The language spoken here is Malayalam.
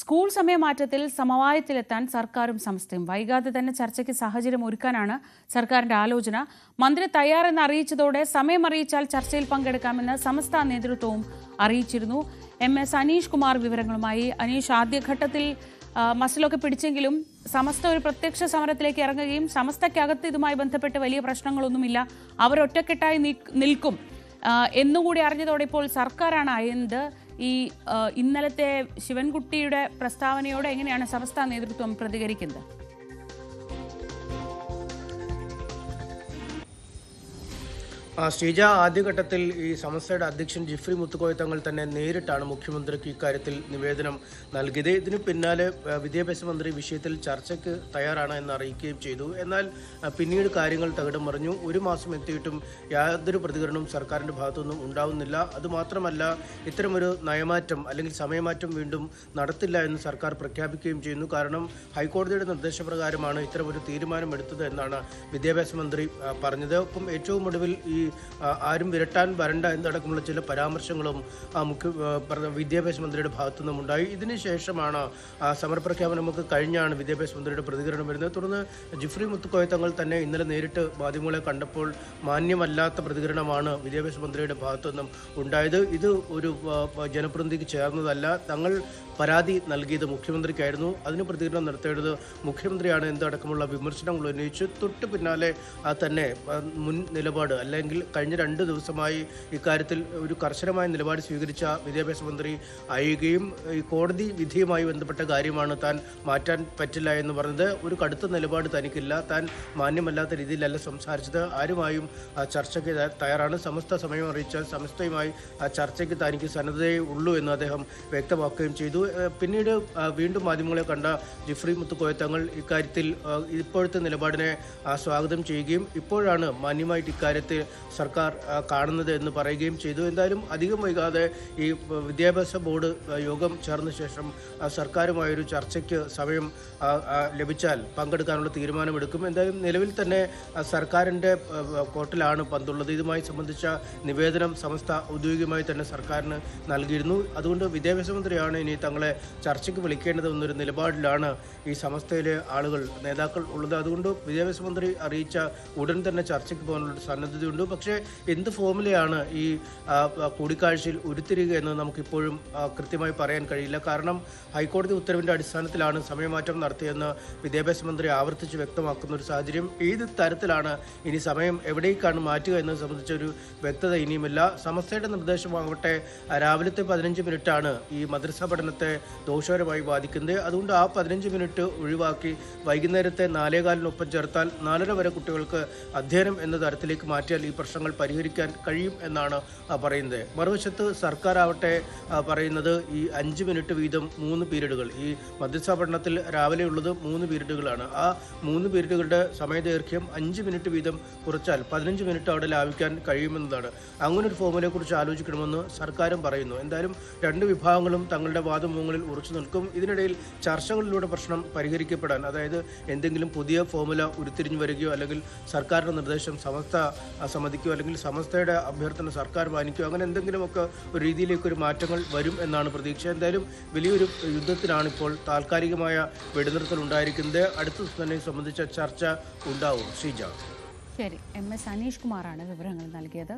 സ്കൂൾ സമയമാറ്റത്തിൽ സമവായത്തിലെത്താൻ സർക്കാരും സമസ്തയും വൈകാതെ തന്നെ ചർച്ചയ്ക്ക് സാഹചര്യം ഒരുക്കാനാണ് സർക്കാരിന്റെ ആലോചന. മന്ത്രി തയ്യാറെന്ന് അറിയിച്ചതോടെ സമയം അറിയിച്ചാൽ ചർച്ചയിൽ പങ്കെടുക്കാമെന്ന് സമസ്ത നേതൃത്വവും അറിയിച്ചിരുന്നു. MS അനീഷ് കുമാർ വിവരങ്ങളുമായി. അനീഷ്, ആദ്യഘട്ടത്തിൽ മസിലൊക്കെ പിടിച്ചെങ്കിലും സമസ്ത ഒരു പ്രത്യക്ഷ സമരത്തിലേക്ക് ഇറങ്ങുകയും സമസ്തയ്ക്കകത്ത് ഇതുമായി ബന്ധപ്പെട്ട് വലിയ പ്രശ്നങ്ങളൊന്നുമില്ല, അവരൊറ്റക്കെട്ടായി നിൽക്കും എന്നുകൂടി അറിഞ്ഞതോടെ ഇപ്പോൾ സർക്കാരാണ് അയന്നത്. ഈ ഇന്നലത്തെ ശിവൻകുട്ടിയുടെ പ്രസ്താവനയോടെ എങ്ങനെയാണ് സമസ്ത നേതൃത്വം പ്രതികരിക്കുന്നത്? ശ്രീജ, ആദ്യഘട്ടത്തിൽ ഈ സമസ്തയുടെ അധ്യക്ഷൻ ജിഫ്രി മുത്തുക്കോയ തങ്ങൾ തന്നെ നേരിട്ടാണ് മുഖ്യമന്ത്രിക്ക് ഇക്കാര്യത്തിൽ നിവേദനം നൽകിയത്. ഇതിന് പിന്നാലെ വിദ്യാഭ്യാസ മന്ത്രി വിഷയത്തിൽ ചർച്ചയ്ക്ക് തയ്യാറാണ് എന്ന് അറിയിക്കുകയും ചെയ്തു. എന്നാൽ പിന്നീട് കാര്യങ്ങൾ തകിടം മറിഞ്ഞു. ഒരു മാസം എത്തിയിട്ടും യാതൊരു പ്രതികരണവും സർക്കാരിൻ്റെ ഭാഗത്തുനിന്നും ഉണ്ടാവുന്നില്ല. അതുമാത്രമല്ല, ഇത്തരമൊരു നയമാറ്റം അല്ലെങ്കിൽ സമയമാറ്റം വീണ്ടും നടത്തില്ല എന്ന് സർക്കാർ പ്രഖ്യാപിക്കുകയും ചെയ്യുന്നു. കാരണം ഹൈക്കോടതിയുടെ നിർദ്ദേശപ്രകാരമാണ് ഇത്തരമൊരു തീരുമാനമെടുത്തത് എന്നാണ് വിദ്യാഭ്യാസ മന്ത്രി പറഞ്ഞത്. ഒപ്പം ഏറ്റവും ഒടുവിൽ ഈ ആരും വിരട്ടാൻ വരണ്ട എന്നടക്കമുള്ള ചില പരാമർശങ്ങളും വിദ്യാഭ്യാസ മന്ത്രിയുടെ ഭാഗത്തുനിന്നും ഉണ്ടായി. ഇതിനുശേഷമാണ് സമരപ്രഖ്യാപനമൊക്കെ കഴിഞ്ഞാണ് വിദ്യാഭ്യാസ മന്ത്രിയുടെ പ്രതികരണം വരുന്നത്. തുടർന്ന് ജിഫ്രി മുത്തുക്കോയ തങ്ങൾ തന്നെ ഇന്നലെ നേരിട്ട് മാധ്യമങ്ങളെ കണ്ടപ്പോൾ മാന്യമല്ലാത്ത പ്രതികരണമാണ് വിദ്യാഭ്യാസ മന്ത്രിയുടെ ഭാഗത്തുനിന്നും ഉണ്ടായത്. ഇത് ഒരു ജനപ്രതിനിധിക്ക് ചേർന്നതല്ല. തങ്ങൾ പരാതി നൽകിയത് മുഖ്യമന്ത്രിക്കായിരുന്നു, അതിന് പ്രതികരണം നടത്തേണ്ടത് മുഖ്യമന്ത്രിയാണ് എന്നടക്കമുള്ള വിമർശനങ്ങൾ ഉന്നയിച്ച് തൊട്ട് പിന്നാലെ തന്നെ മുൻ നിലപാട് അല്ലെങ്കിൽ കഴിഞ്ഞ 2 ദിവസമായി ഇക്കാര്യത്തിൽ ഒരു കർശനമായ നിലപാട് സ്വീകരിച്ച വിദ്യാഭ്യാസ മന്ത്രി അയയുകയും ഈ കോടതി വിധിയുമായി ബന്ധപ്പെട്ട കാര്യമാണ് താൻ മാറ്റാൻ പറ്റില്ല എന്ന് പറഞ്ഞത്. ഒരു കടുത്ത നിലപാട് തനിക്കില്ല, താൻ മാന്യമല്ലാത്ത രീതിയിലല്ല സംസാരിച്ചത്, ആരുമായും ചർച്ചയ്ക്ക് തയ്യാറാണ്, സമസ്ത സമയം അറിയിച്ചാൽ സമസ്തയുമായി ചർച്ചയ്ക്ക് തനിക്ക് സന്നദ്ധതയേ ഉള്ളൂ എന്ന് അദ്ദേഹം വ്യക്തമാക്കുകയും ചെയ്തു. പിന്നീട് വീണ്ടും മാധ്യമങ്ങളെ കണ്ട ജിഫ്രി മുത്തുക്കോയ തങ്ങൾ ഇക്കാര്യത്തിൽ ഇപ്പോഴത്തെ നിലപാടിനെ സ്വാഗതം ചെയ്യുകയും ഇപ്പോഴാണ് മാന്യമായിട്ട് ഇക്കാര്യത്തിൽ സർക്കാർ കാണുന്നത് എന്ന് പറയുകയും ചെയ്തു. എന്തായാലും അധികം വൈകാതെ ഈ വിദ്യാഭ്യാസ ബോർഡ് യോഗം ചേർന്ന ശേഷം സർക്കാരുമായൊരു ചർച്ചയ്ക്ക് സമയം ലഭിച്ചാൽ പങ്കെടുക്കാനുള്ള തീരുമാനമെടുക്കും. എന്തായാലും നിലവിൽ തന്നെ സർക്കാരിൻ്റെ കോർട്ടിലാണ് പന്തുള്ളത്. ഇതുമായി സംബന്ധിച്ച നിവേദനം സമസ്ത ഔദ്യോഗികമായി തന്നെ സർക്കാരിന് നൽകിയിരുന്നു. അതുകൊണ്ട് വിദ്യാഭ്യാസ മന്ത്രിയാണ് ഇനി തങ്ങളെ ചർച്ചയ്ക്ക് വിളിക്കേണ്ടതെന്നൊരു നിലപാടിലാണ് ഈ സമസ്തയിലെ നേതാക്കൾ ഉള്ളത്. അതുകൊണ്ട് വിദ്യാഭ്യാസ മന്ത്രി അറിയിച്ച ഉടൻ തന്നെ ചർച്ചയ്ക്ക് പോകാനുള്ള സന്നദ്ധതയുണ്ട്. പക്ഷേ എന്ത് ഫോമിലെയാണ് ഈ കൂടിക്കാഴ്ചയിൽ ഉരുത്തിരിയുക എന്ന് നമുക്കിപ്പോഴും കൃത്യമായി പറയാൻ കഴിയില്ല. കാരണം ഹൈക്കോടതി ഉത്തരവിൻ്റെ അടിസ്ഥാനത്തിലാണ് സമയമാറ്റം നടത്തിയെന്ന് വിദ്യാഭ്യാസ മന്ത്രി ആവർത്തിച്ച് വ്യക്തമാക്കുന്ന ഒരു സാഹചര്യം. ഏത് തരത്തിലാണ് ഇനി സമയം എവിടേക്കാണ് മാറ്റുക എന്നത് സംബന്ധിച്ചൊരു വ്യക്തത ഇനിയുമില്ല. സമസ്തയുടെ നിർദ്ദേശമാകട്ടെ രാവിലത്തെ 15 മിനിറ്റാണ് ഈ മദ്രസ പഠനത്തെ ദോഷകരമായി ബാധിക്കുന്നത്. അതുകൊണ്ട് ആ 15 മിനിറ്റ് ഒഴിവാക്കി വൈകുന്നേരത്തെ 4:15 ചേർത്താൽ 4:30 വരെ കുട്ടികൾക്ക് അധ്യയനം എന്ന തരത്തിലേക്ക് മാറ്റിയാൽ ഈ പ്രശ്നങ്ങൾ പരിഹരിക്കാൻ കഴിയും എന്നാണ് പറയുന്നത്. മറുവശത്ത് സർക്കാർ ആവട്ടെ പറയുന്നത് ഈ 5 മിനിറ്റ് വീതം 3 പീരീഡുകൾ, ഈ മദ്രസ പഠനത്തിൽ രാവിലെ ഉള്ളത് 3 പീരീഡുകളാണ്. ആ 3 പീരീഡുകളുടെ സമയദൈർഘ്യം 5 മിനിറ്റ് വീതം കുറച്ചാൽ 15 മിനിറ്റ് അവിടെ ലാഭിക്കാൻ കഴിയുമെന്നതാണ്. അങ്ങനൊരു ഫോമുലയെക്കുറിച്ച് ആലോചിക്കണമെന്ന് സർക്കാരും പറയുന്നു. എന്തായാലും 2 വിഭാഗങ്ങളും തങ്ങളുടെ വാദമുഖങ്ങളിൽ ഉറച്ചു നിൽക്കും. ഇതിനിടയിൽ ചർച്ചകളിലൂടെ പ്രശ്നം പരിഹരിക്കപ്പെടാൻ, അതായത് എന്തെങ്കിലും പുതിയ ഫോമുല ഉരുത്തിരിഞ്ഞു വരികയോ അല്ലെങ്കിൽ സർക്കാരിൻ്റെ നിർദ്ദേശം സമസ്ത സമ്മതിക്കുകയോ അല്ലെങ്കിൽ സമസ്തയുടെ അഭ്യർത്ഥന സർക്കാർ മാനിക്കുകയോ അങ്ങനെ എന്തെങ്കിലുമൊക്കെ ഒരു രീതിയിലേക്കൊരു മാറ്റങ്ങൾ വരും എന്നാണ് പ്രതീക്ഷ. എന്തായാലും വലിയൊരു യുദ്ധത്തിനാണ് ഇപ്പോൾ താൽക്കാലികമായ വെടിനിർത്തൽ ഉണ്ടായിരിക്കുന്നത്. അടുത്ത ദിവസം തന്നെ സംബന്ധിച്ച ചർച്ച ഉണ്ടാവും. ശ്രീജ. ശരി, MS അനീഷ് കുമാറാണ് വിവരങ്ങൾ നൽകിയത്.